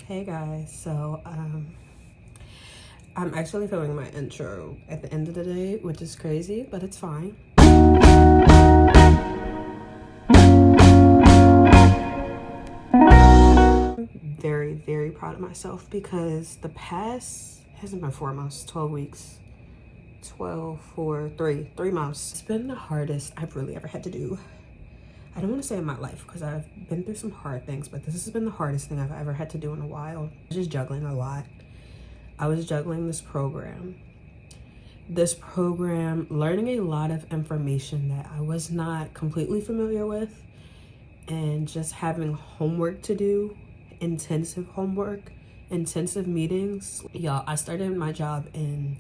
Hey guys, so I'm actually filming my intro at the end of the day, which is crazy, but it's fine. I'm very, very proud of myself because the past hasn't been 4 months, 12 weeks, 12 for 3 months. It's been the hardest I've really ever had to do. I don't want to say in my life because I've been through some hard things, but this has been the hardest thing I've ever had to do in a while. Just juggling a lot. I was juggling this program, learning a lot of information that I was not completely familiar with, and just having homework to do, intensive homework, intensive meetings. Y'all, I started my job in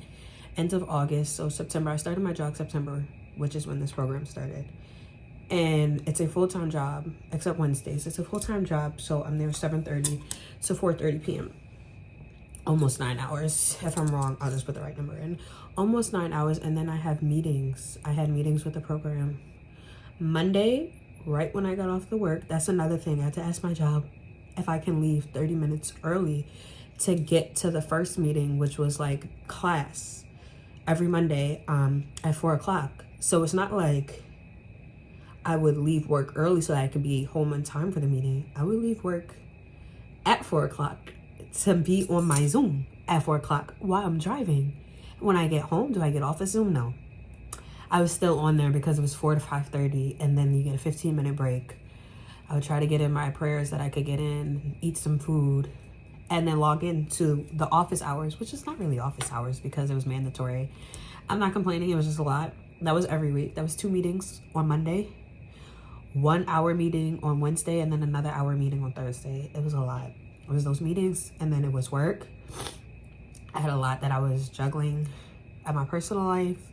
end of August, so September. I started my job September, which is when this program started. And it's a full-time job, except Wednesdays. It's a full-time job, so I'm there 7:30 to 4:30 p.m. Almost 9 hours. If I'm wrong, I'll just put the right number in. Almost 9 hours, and then I have meetings. I had meetings with the program. Monday, right when I got off the work, that's another thing. I had to ask my job if I can leave 30 minutes early to get to the first meeting, which was like class, every Monday at 4 o'clock. So it's not like I would leave work early so that I could be home on time for the meeting. I would leave work at 4 o'clock to be on my Zoom at 4 o'clock while I'm driving. When I get home, do I get off of Zoom? No. I was still on there because it was 4 to 5:30, and then you get a 15-minute break. I would try to get in my prayers that I could get in, eat some food, and then log into the office hours, which is not really office hours because it was mandatory. I'm not complaining, it was just a lot. That was every week. That was 2 meetings on Monday, 1 hour meeting on Wednesday, and then another hour meeting on Thursday. It was a lot. It was those meetings, and then it was work. I had a lot that I was juggling at my personal life,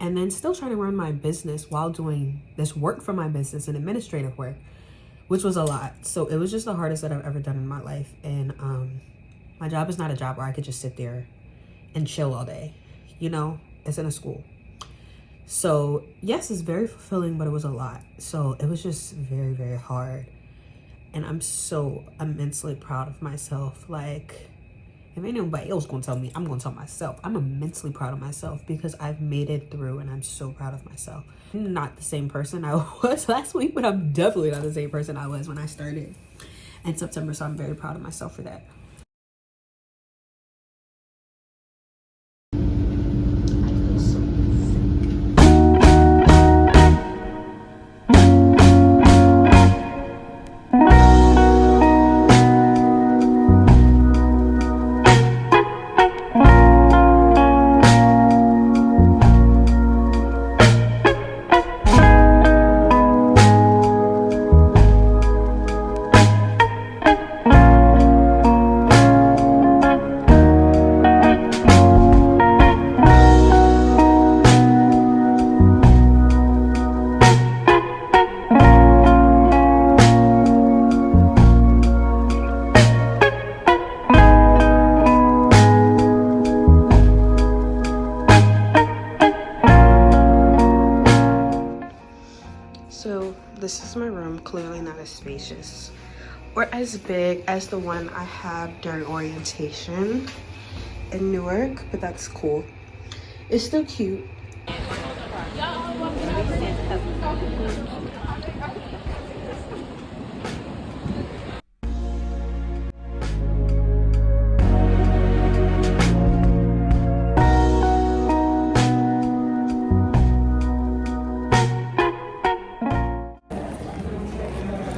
and then still trying to run my business while doing this work for my business and administrative work, which was a lot. So it was just the hardest that I've ever done in my life. And my job is not a job where I could just sit there and chill all day. You know, it's in a school. So yes, it's very fulfilling, but it was a lot. So it was just very, very hard. And I'm so immensely proud of myself. Like, if ain't nobody else gonna tell me, I'm gonna tell myself. I'm immensely proud of myself because I've made it through, and I'm so proud of myself. I'm not the same person I was last week, but I'm definitely not the same person I was when I started in September. So I'm very proud of myself for that. So this is my room, clearly not as spacious or as big as the one I have during orientation in Newark, but that's cool. It's still cute.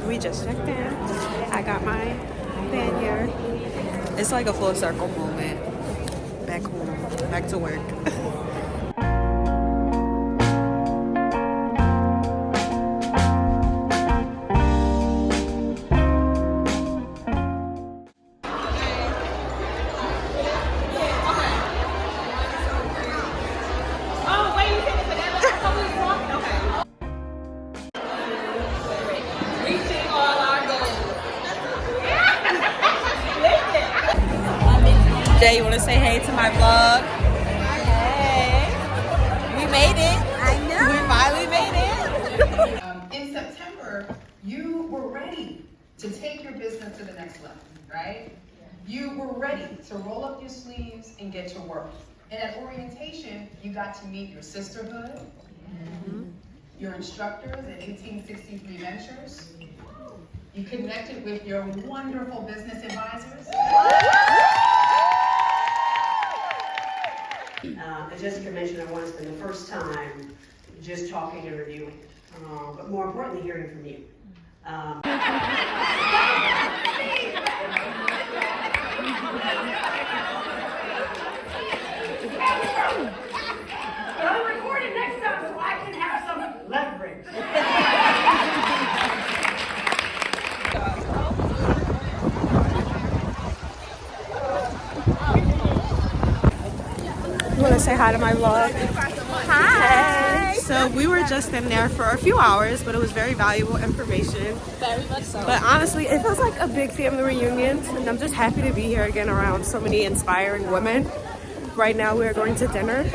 We just checked in. I got my lanyard. It's like a full circle moment. Back home, back to work. Jay, you want to say hey to my vlog? Hey. We made it. I know. We finally made it. In September, you were ready to take your business to the next level, right? you were ready to roll up your sleeves and get to work. And at orientation, you got to meet your sisterhood, your instructors at 1863 Ventures. You connected with your wonderful business advisors. As Jessica mentioned, I want to spend the first time just talking and reviewing, but more importantly, hearing from you. I'll record it next time so I can have some leverage. You want to say hi to my vlog? Hi! So we were just in there for a few hours, but it was very valuable information. Very much so. But honestly, it feels like a big family reunion, and I'm just happy to be here again around so many inspiring women. Right now we're going to dinner.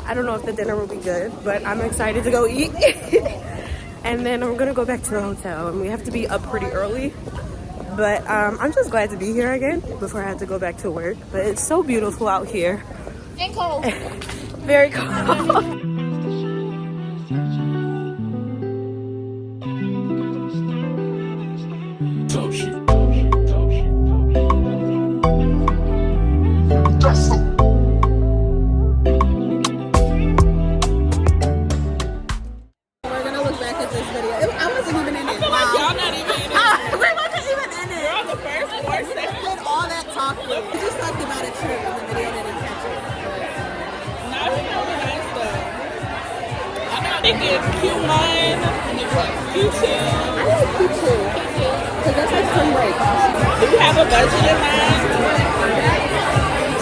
I don't know if the dinner will be good, but I'm excited to go eat. And then I'm gonna go back to the hotel, and we have to be up pretty early. But I'm just glad to be here again before I have to go back to work. But it's so beautiful out here. And cold. Very cold. We're gonna look back at this video. I wasn't even in it. Wow. Y'all not even in it. We wasn't even in it. We're on the first 4 seconds. Did all that talking. We just talked about it too in the video didn't catch it. Now we know the nice stuff. I think it's Q1 and then what? Q2. I like Q2. Because that's like spring break. Do you have a budget in mind?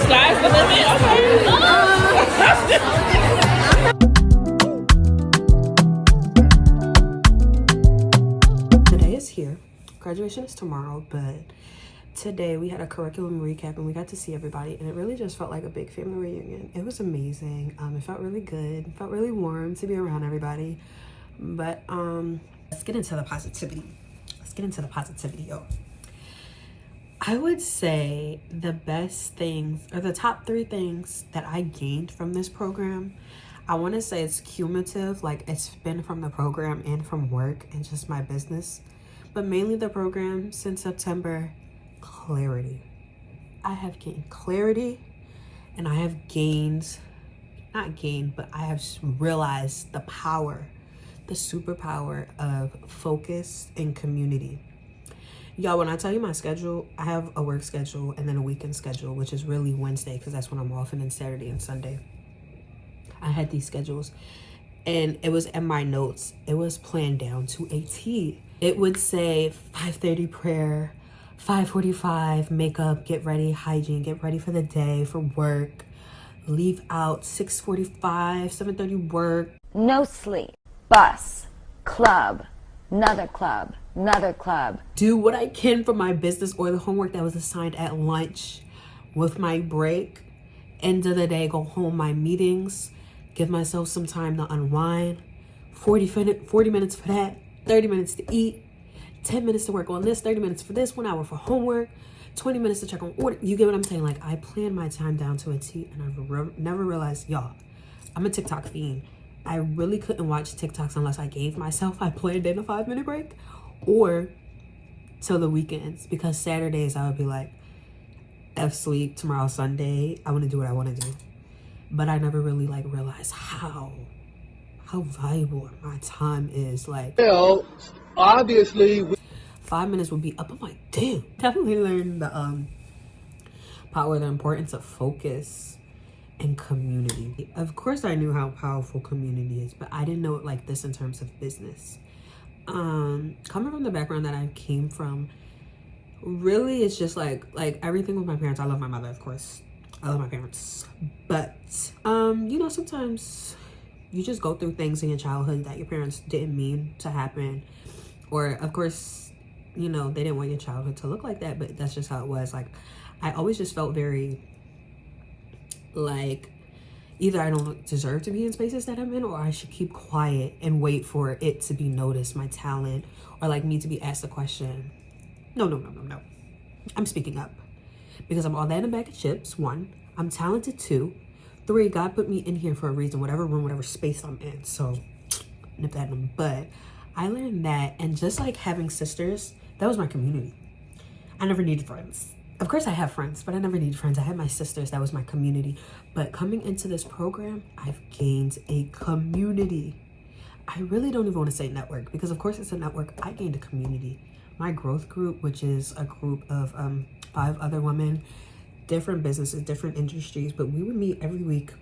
Sky's the limit? Okay. Today is here. Graduation is tomorrow, but today we had a curriculum recap and we got to see everybody, and it really just felt like a big family reunion. It was amazing. It felt really good. It felt really warm to be around everybody. But let's get into the positivity. Yo. I would say the best things, or the top 3 things that I gained from this program, I want to say it's cumulative, like it's been from the program and from work and just my business, but mainly the program since September. Clarity. I have gained clarity, and I have gained, not gained, but I have realized the power, the superpower of focus and community. Y'all, when I tell you my schedule, I have a work schedule and then a weekend schedule, which is really Wednesday because that's when I'm off, and then Saturday and Sunday. I had these schedules, and it was in my notes. It was planned down to a T. It would say 5:30 prayer, 5:45 makeup, get ready, hygiene, get ready for the day, for work, leave out 6:45, 7:30 work. No sleep, bus, club, another club, another club. Do what I can for my business or the homework that was assigned at lunch with my break. End of the day, go home, my meetings, give myself some time to unwind. 40 minutes for that, 30 minutes to eat, 10 minutes to work on this, 30 minutes for this, 1 hour for homework, 20 minutes to check on order. You get what I'm saying? Like, I plan my time down to a T, and I've never realized, y'all, I'm a TikTok fiend. I really couldn't watch TikToks unless I gave myself, I planned in a 5-minute break, or till the weekends, because Saturdays I would be like, F sleep, tomorrow Sunday, I want to do what I want to do. But I never really like realized how valuable my time is. Like, well, obviously 5 minutes would be up. I'm like, damn. Definitely learned the power, the importance of focus and community. Of course I knew how powerful community is, but I didn't know it like this in terms of business. Coming from the background that I came from, really it's just like everything with my parents. I love my mother, of course. I love my parents. But you know, sometimes you just go through things in your childhood that your parents didn't mean to happen. Or of course, you know, they didn't want your childhood to look like that, but that's just how it was. Like, I always just felt very like either I don't deserve to be in spaces that I'm in, or I should keep quiet and wait for it to be noticed, my talent, or like me to be asked a question. No. I'm speaking up. because I'm all that in a bag of chips. 1, I'm talented. 2, 3, God put me in here for a reason, whatever room, whatever space I'm in. So nip that in the bud. I learned that, and just like having sisters, that was my community. I never needed friends. Of course I have friends, but I never needed friends. I had my sisters, that was my community. But coming into this program, I've gained a community. I really don't even want to say network, because of course it's a network. I gained a community. My growth group, which is a group of 5 other women, different businesses, different industries, but we would meet every week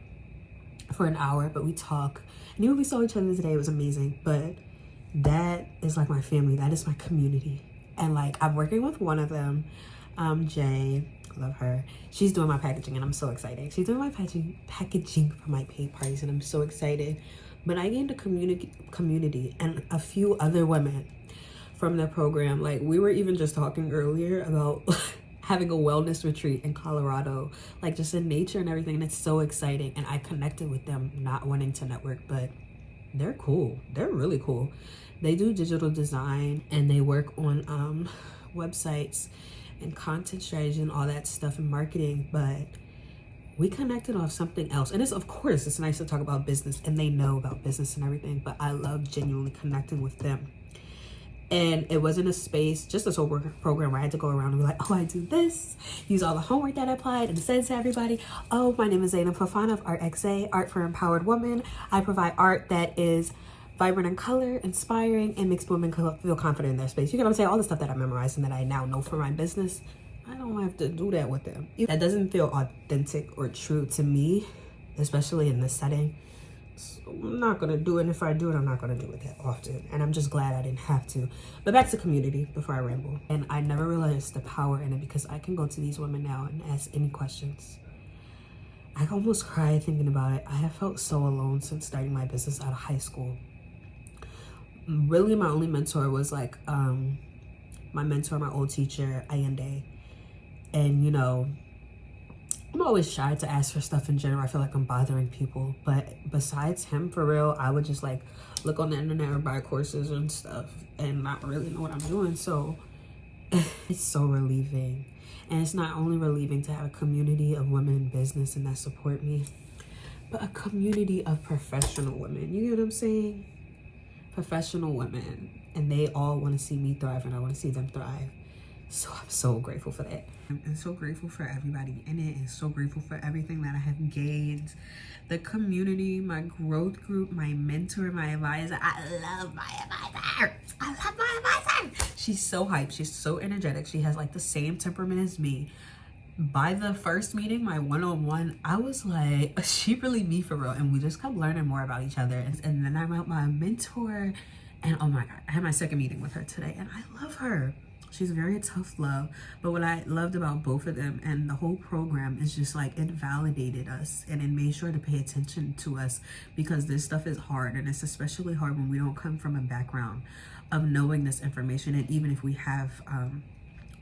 for an hour, but we talk. And even we saw each other today, it was amazing. But that is like my family. That is my community. And like, I'm working with one of them, Jay, love her. She's doing my packaging and I'm so excited. She's doing my packaging for my paid parties and I'm so excited. But I gained a community and a few other women from the program. Like, we were even just talking earlier about having a wellness retreat in Colorado, like just in nature and everything. And it's so exciting. And I connected with them, not wanting to network, but they're cool. They're really cool. They do digital design and they work on websites and content strategy and all that stuff and marketing, but we connected off something else. And it's, of course, it's nice to talk about business and they know about business and everything, but I love genuinely connecting with them. And it wasn't a space, just this whole program where I had to go around and be like, oh, I do this, use all the homework that I applied and send to everybody. Oh, my name is Zainab Fafana of ArtXA, Art for Empowered Women. I provide art that is vibrant in color, inspiring, and makes women feel confident in their space. You get what I'm saying? All the stuff that I memorized and that I now know for my business, I don't have to do that with them. That doesn't feel authentic or true to me, especially in this setting. So I'm not gonna do it, and if I do it, I'm not gonna do it that often. And I'm just glad I didn't have to. But back to community before I ramble. And I never realized the power in it, because I can go to these women now and ask any questions. I almost cried thinking about it. I have felt so alone since starting my business out of high school. Really, my only mentor was like my mentor, my old teacher, Ayende. And you know, I'm always shy to ask for stuff in general. I feel like I'm bothering people. But besides him, for real, I would just like look on the internet or buy courses and stuff and not really know what I'm doing. So it's so relieving. And it's not only relieving to have a community of women in business and that support me, but a community of professional women. You get what I'm saying? Professional women. And they all want to see me thrive and I want to see them thrive. So I'm so grateful for that. I'm so grateful for everybody in it and so grateful for everything that I have gained. The community, my growth group, my mentor, my advisor. I love my advisor. I love my advisor. She's so hyped. She's so energetic. She has like the same temperament as me. By the first meeting, my one-on-one, I was like, she really me for real. And we just kept learning more about each other. And then I met my mentor and oh my God, I had my second meeting with her today and I love her. She's very tough love. But what I loved about both of them and the whole program is just like it validated us and it made sure to pay attention to us, because this stuff is hard, and it's especially hard when we don't come from a background of knowing this information. And even if we have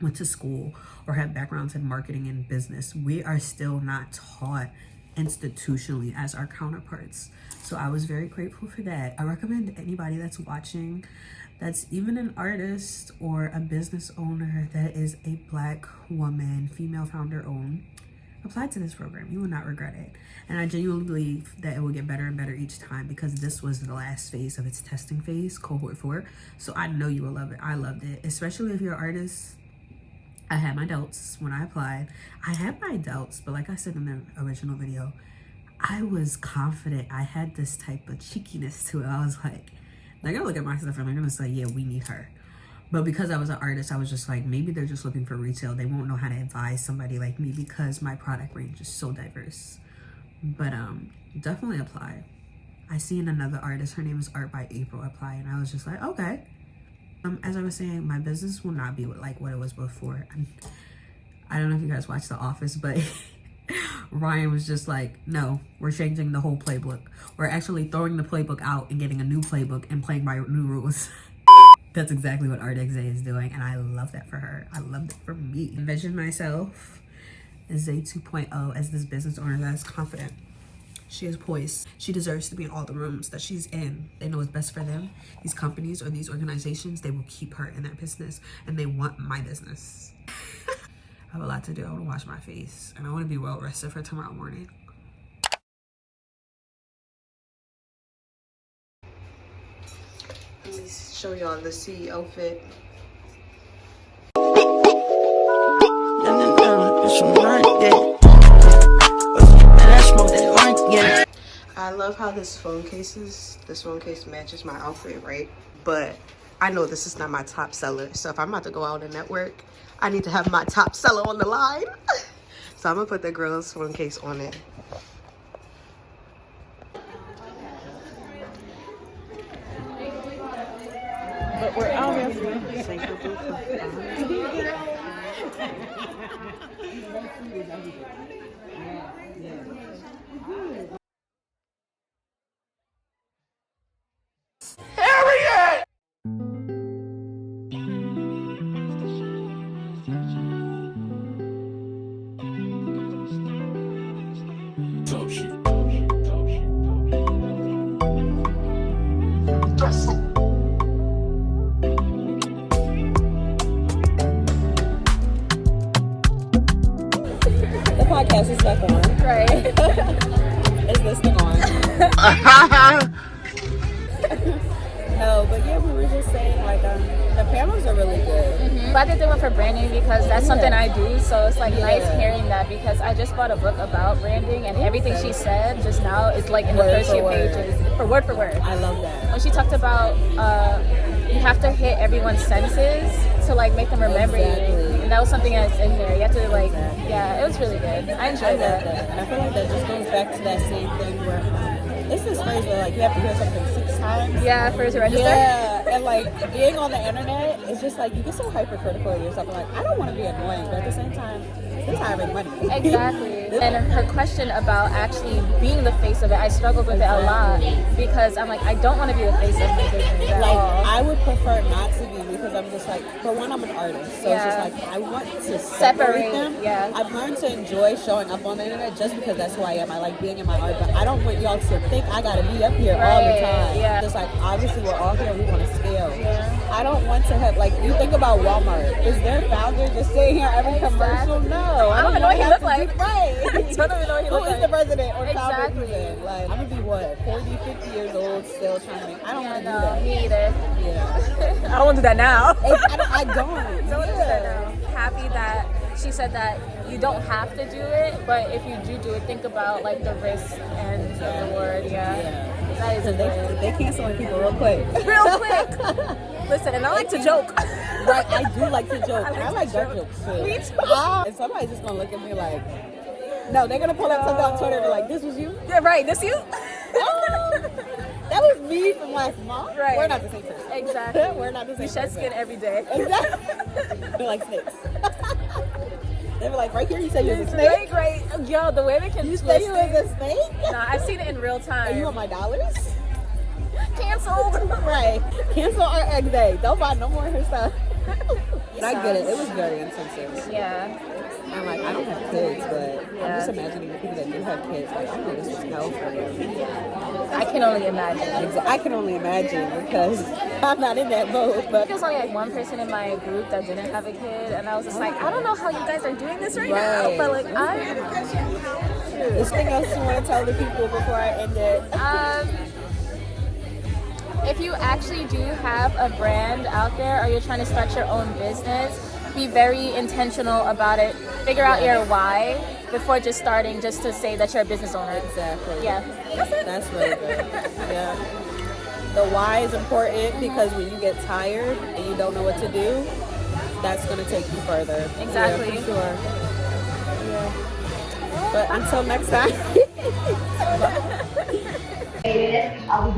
went to school or have backgrounds in marketing and business, we are still not taught institutionally as our counterparts. So I was very grateful for that. I recommend anybody that's watching, that's even an artist or a business owner that is a Black woman, female founder owned, apply to this program. You will not regret it. And I genuinely believe that it will get better and better each time, because this was the last phase of its testing phase, cohort 4. So I know you will love it. I loved it, especially if you're an artist. I had my doubts when I applied. I had my doubts, but like I said in the original video, I was confident. I had this type of cheekiness to it. I was like, they're gonna look at my stuff and they're gonna say, yeah, we need her. But because I was an artist, I was just like, maybe they're just looking for retail. They won't know how to advise somebody like me because my product range is so diverse. But definitely apply. I seen another artist, her name is Art by April, apply, and I was just like, okay. As I was saying, my business will not be like what it was before. I don't know if you guys watch The Office, but Ryan was just like, no, we're changing the whole playbook. We're actually throwing the playbook out and getting a new playbook and playing by new rules. That's exactly what ArtXA is doing, and I love that for her. I love it for me. Envision myself as Zay 2.0, as this business owner that is confident. She is poised. She deserves to be in all the rooms that she's in. They know what's best for them. These companies or these organizations, they will keep her in their business, and they want my business. I have a lot to do. I want to wash my face and I want to be well rested for tomorrow morning. Let me show y'all the CEO fit. I love how this phone case matches my outfit, right? But I know this is not my top seller. So if I'm about to go out and network, I need to have my top seller on the line. So I'm gonna put the girl's phone case on it. But we're out here. The podcast is back on. Right. Is this thing on? No, but yeah, we were just saying like the panels are really good. Glad that they went for branding because that's something I do. So it's like nice hearing that because I just bought a book about branding and everything she said just now is like in the first few pages for word. I love that. When she talked about you have to hit everyone's senses to like make them remember you. And that was something that's in here. You have to like, yeah, it was really good. I enjoyed that. And I feel like that just goes back to that same thing where it's this phrase where like you have to hear something 6 times. Yeah, for it to register. Yeah, and like being on the internet, it's just like you get so hypercritical of yourself. Like I don't want to be annoying, but at the same time, this is how I make money. Exactly. And her question about actually being the face of it, I struggled with it a lot because I'm like, I don't want to be the face of my business at like all. I would prefer not to be because I'm just like, for one, I'm an artist, so it's just like I want to separate them. Yeah. I've learned to enjoy showing up on the internet just because that's who I am. I like being in my art, but I don't want y'all to think I gotta be up here all the time. Yeah. Just like obviously we're all here, we want to scale. Yeah. I don't want to have like you think about Walmart. Is their founder just sitting here every commercial? No, I don't even know what he looked like. Right. I don't even know what he looked Who like. is the president or founder? Exactly. Like I'm gonna be what 40, 50 years old still trying to make. I don't want to do No, that. me either. Yeah. I don't want to do that now. I don't. I don't want to do that now. Happy that she said that you don't have to do it, but if you do it, think about like the risk and the reward. Yeah. That is good. They canceling people real quick. Real quick. Listen, and I like to joke. Right, I do like to joke. I like dark jokes too. Me too. And somebody's just gonna look at me like, no, they're gonna pull up something on Twitter and be like, this was you? Yeah, right. This you? That was me from last month. Right. We're not the same person. Exactly. We're not the same We shed person. skin every day. Exactly. They're like snakes. They were like, right here, you said you was a snake? Great. Yo, the way they can You twist said you was it. a snake? Nah, I've seen it in real time. Are you want my dollars? Canceled. Right. Cancel our egg day. Don't buy no more of her stuff. But I get it. It was very intensive. Yeah. And like, I don't have kids, but I'm just imagining the people that do have kids. Like, I know this is hell for them. I can only imagine. I can only imagine because I'm not in that boat. But There's only like one person in my group that didn't have a kid, and I was just like, I don't know how you guys are doing this right now, but like Is there anything else you want to tell the people before I end it? If you actually do have a brand out there or you're trying to start your own business, be very intentional about it. Figure out your why before just starting just to say that you're a business owner. Exactly. Yeah. That's really good. Yeah. The why is important because when you get tired and you don't know what to do, that's going to take you further. Exactly. Yeah, for sure. Yeah. But until next time. We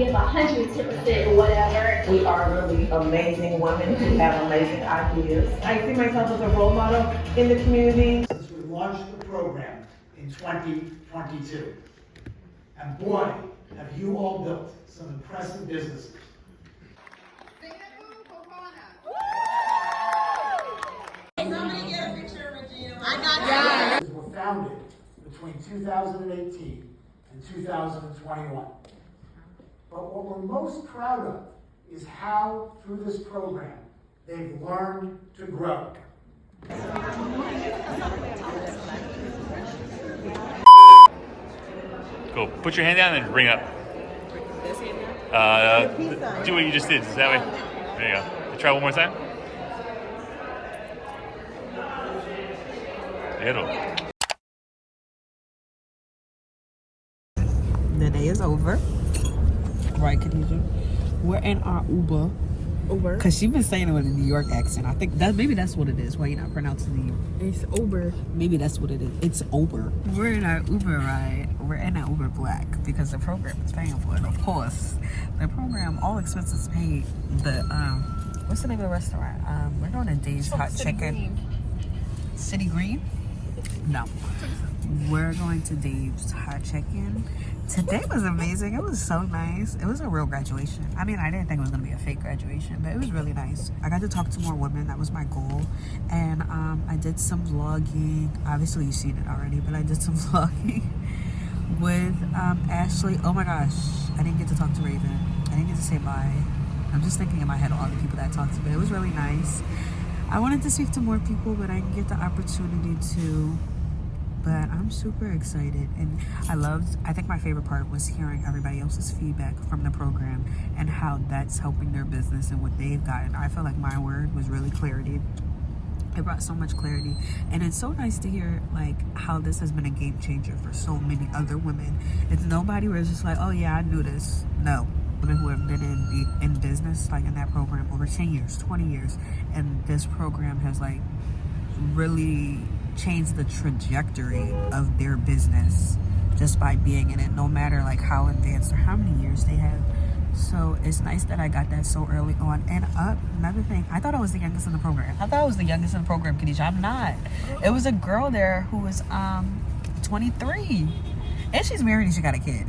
give 110% or whatever. We are really amazing women who have amazing ideas. I see myself as a role model in the community. Since we launched the program in 2022. And boy, have you all built some impressive businesses. Were founded between 2018 and 2021. But what we're most proud of is how, through this program, they've learned to grow. So put your hand down and bring it up. This hand down? Do what you just did. That way. There you go. Try one more time. The day is over. Right, Khadija? We're in our Uber. Because she's been saying it with a New York accent. I think maybe that's what it is. Why you're not pronouncing New York? It's Uber. Maybe that's what it is. It's Uber. We're in our Uber ride. We're in our Uber Black because the program is paying for it. Of course, the program, all expenses paid. The what's the name of the restaurant? We're going to Dave's Hot Chicken. City Green? No. We're going to Dave's Hot Chicken. Today was amazing. It was so nice. It was a real graduation. I mean, I didn't think it was going to be a fake graduation, but it was really nice. I got to talk to more women. That was my goal. And I did some vlogging. Obviously, you've seen it already, but I did some vlogging with Ashley. Oh my gosh. I didn't get to talk to Raven. I didn't get to say bye. I'm just thinking in my head of all the people that I talked to, but it was really nice. I wanted to speak to more people, but I didn't get the opportunity to. But I'm super excited, and I think my favorite part was hearing everybody else's feedback from the program and how that's helping their business and what they've gotten. I feel like my word was really clarity. It brought so much clarity, and it's so nice to hear like how this has been a game changer for so many other women. It's nobody where it's just like, oh yeah, I knew this. No. Women who have been in business, like in that program, over 10 years, 20 years, and this program has like really changed the trajectory of their business just by being in it, no matter like how advanced or how many years they have. So it's nice that I got that so early on. And another thing, I thought I was the youngest in the program. Khadija. I'm not. It was a girl there who was 23, and she's married and she got a kid.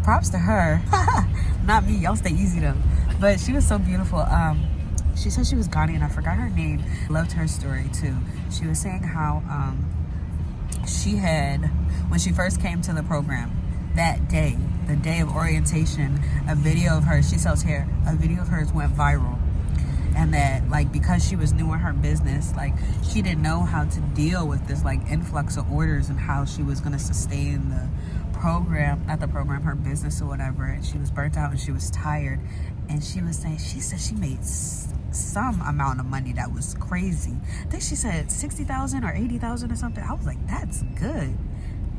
Props to her. Not me. Y'all stay easy though. But she was so beautiful. She said she was Ghanaian. I forgot her name. Loved her story too. She was saying how she had, when she first came to the program, that day, the day of orientation, a video of her, she sells hair, a video of hers went viral. And that like because she was new in her business, like she didn't know how to deal with this like influx of orders and how she was going to sustain the program, not the program, her business or whatever. And she was burnt out and she was tired. And she was saying, she said she made some amount of money that was crazy. I think she said 60,000 or 80,000 or something. I was like, that's good.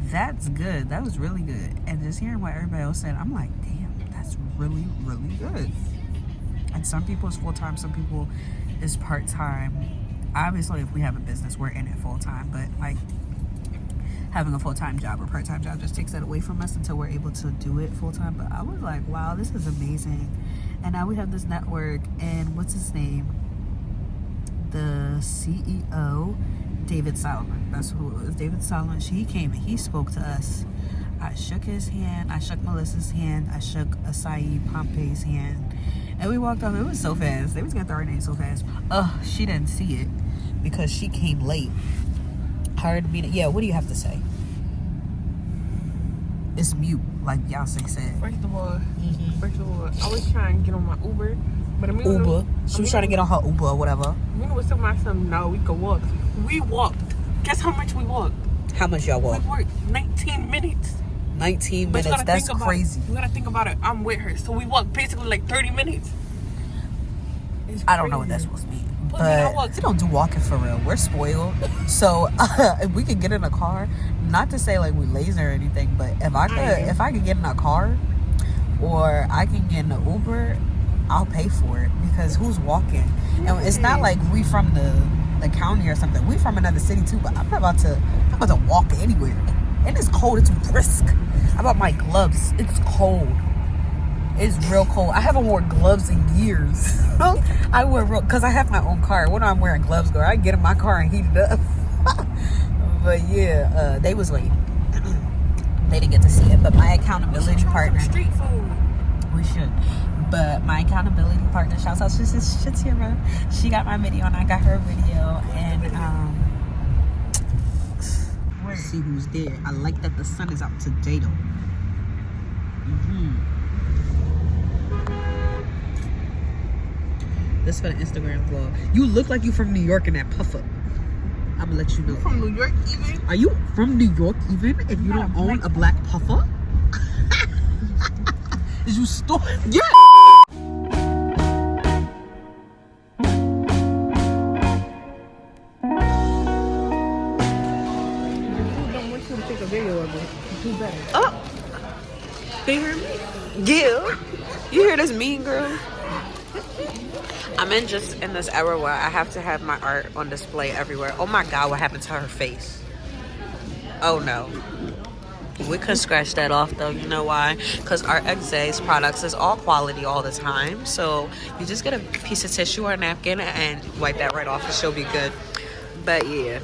That's good. That was really good. And just hearing what everybody else said, I'm like, damn, that's really, really good. And some people it's full-time, some people it's part-time. Obviously, if we have a business, we're in it full-time. But like having a full-time job or part-time job just takes that away from us until we're able to do it full-time. But I was like, wow, this is amazing. And now we have this network, and what's his name? The CEO, David Solomon. That's who it was. David Solomon. He came and he spoke to us. I shook his hand. I shook Melissa's hand. I shook Acai Pompey's hand. And we walked off. It was so fast. They was going to throw her name so fast. She didn't see it because she came late. Hard meeting. Yeah, what do you have to say? It's mute, like Beyonce said. First of all, I was trying to get on my Uber, but Uber. She was trying to get on her Uber or whatever. We was telling myself, no, we could walk. We walked. Guess how much we walked? How much y'all walked? We walked 19 minutes. 19 minutes. That's crazy. You gotta think about it. I'm with her, so we walked basically like 30 minutes. I don't know what that's supposed to mean. But we don't do walking for real. We're spoiled. So if we could get in a car, not to say like we lazy or anything, but if I could get in a car or I can get in an Uber, I'll pay for it because who's walking? And it's not like we from the county or something. We from another city too, but I'm about to walk anywhere. And it's cold. It's brisk. I bought my gloves. It's cold. It's real cold. I haven't worn gloves in years. I wear because I have my own car. When I'm wearing gloves, girl, I get in my car and heat it up. But yeah, they was late. They didn't get to see it. But my accountability partner, street food. We should. But my accountability partner, shouts out to Shatira. She got my video and I got her video. And let's see who's there. I like that the sun is out today though. This for the Instagram vlog. You look like you from New York in that puffer. I'm gonna let you know. You from New York even? Are you from New York even if you don't own a black puffer? Is you Yeah. Don't want you to take a video of it. Do better. Oh. Can you hear me? Yeah. You hear this mean girl? I'm in this era where I have to have my art on display everywhere. Oh my God, what happened to her face? Oh no. We could scratch that off though. You know why? Because our Exay's products is all quality all the time. So you just get a piece of tissue or a napkin and wipe that right off and she'll be good. But yeah.